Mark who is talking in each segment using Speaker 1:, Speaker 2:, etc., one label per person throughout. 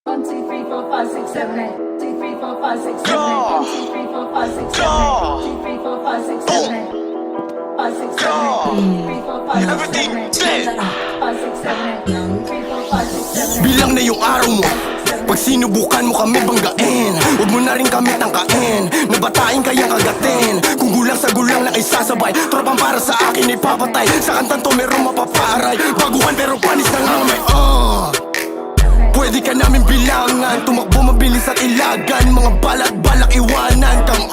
Speaker 1: 1, 2, 3, 4, 5, 6, 7, 8. 2, 3, 4, 5, 6, 7, 8. 1, 2, 3, 4, 5, 6, 7, 8. 2, 3, 4, 5, 6, 7, 8. 5, 6, 7, 8. 2, 3, 4, 5, 6, 7, 8. 5, 6, 7, 8. 2, 3, 4, 5, 6, 7, 8.
Speaker 2: Bilang na yung araw mo, pag sinubukan mo kami banggain, huwag mo na rin kami tangkain, nabatain kayang kagatin. Kung gulang sa gulang na isasabay, tropang para sa akin ipapatay. Sa kantang to merong mapaparay, baguhan pero panis na nga may pwede ka namin bilangan, tumakbo mabilis at ilagan, mga balak iwanan kang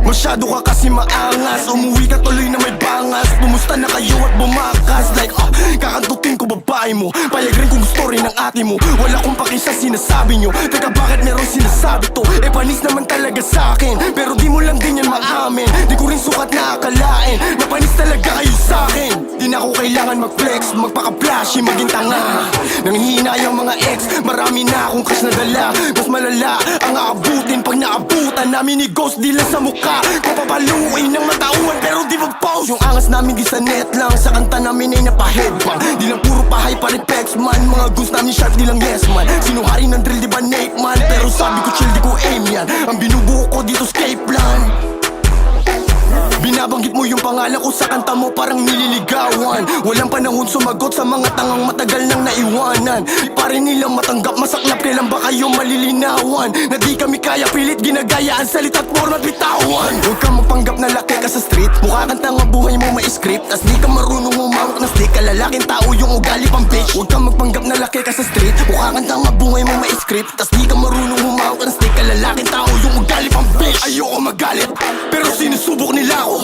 Speaker 2: masyado ka kasi maangas, umuwi ka tuloy na may bangas. Pumusta na kayo at bumakas like kakantutin ko babae mo, payag rin kung gusto rin ng ate mo. Wala kong paki sa sinasabi nyo, teka bakit meron sinasabi to? Panis naman talaga sa akin, pero di mo lang din yan maamin. Di ko rin sukat na akalain, napanis talaga kayo sa akin. Di na ako kailangan mag-flex, magpaka-flashy, maging tanga. Nanghihina yung mga ex, marami na akong cash na dala. Mas malala ang aabutin pag naabutan namin ni Ghost, di lang sa mukha. Papapaluin ng matauhan pero di mag-pause. Yung angas namin di sa net lang, sa kanta namin ay napa-headbang. Di lang puro pahay pa rin pex man, mga goons namin sharp di lang yes man. Sinuhari ng drill di ba Nate man, pero sabi ko chill di ko aim yan. Ang binubuo ko dito escape plan. Binabanggit mo yung pangalan ko sa kanta mo parang nililigawan. Walang panahon sumagot sa mga tangang matagal nang naiwanan. Di pa rin nilang matanggap, masaklap, kailan ba kayo malilinawan? Na di kami kaya pilit ginagaya ang salita't format bitawan. Huwag kang magpanggap na laki ka sa street, mukha kang tanga buhay mo may script. Tas di ka marunong humawak ng stick, kalalaking tao yung ugali pang bitch. Huwag kang magpanggap na laki ka sa street, mukha kang tanga buhay mo may script. Tas di ka marunong humawak ng stick, kalalaking tao yung ugali pang bitch. Ayoko magalit, pero sinusubok nila ako.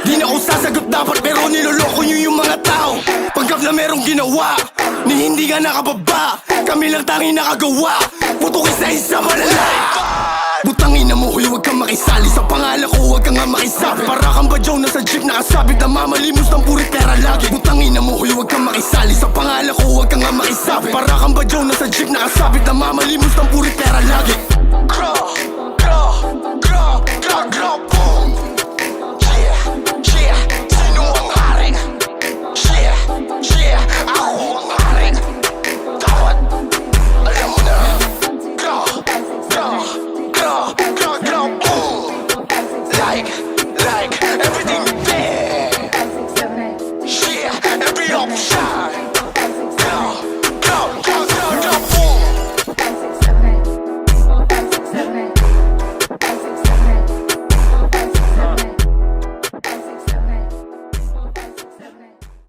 Speaker 2: Di na ako sasagot dapat pero niloloko nyo yung mga tao. Panggap na merong ginawa, ni hindi ka nakababa, kami lang tanging nakagawa. Putukin sa isa malalay. Butangin na mo, huy, huwag kang makisali. Sa pangalan ko, huwag kang nga makisabi. Para kang badyaw na sa jeep nakasabit na mamalimos ng puri pera lagi. Butangin na mo, huy, huwag kang makisali. Sa pangalan ko, huwag kang nga makisabi. Para kang badyaw na sa jeep nakasabit na mamalimos ng puri pera lagi. Boom. Sino ang hari? Ako ang hari. Tawad, alam mo na. Boom. Like everything there. Every option.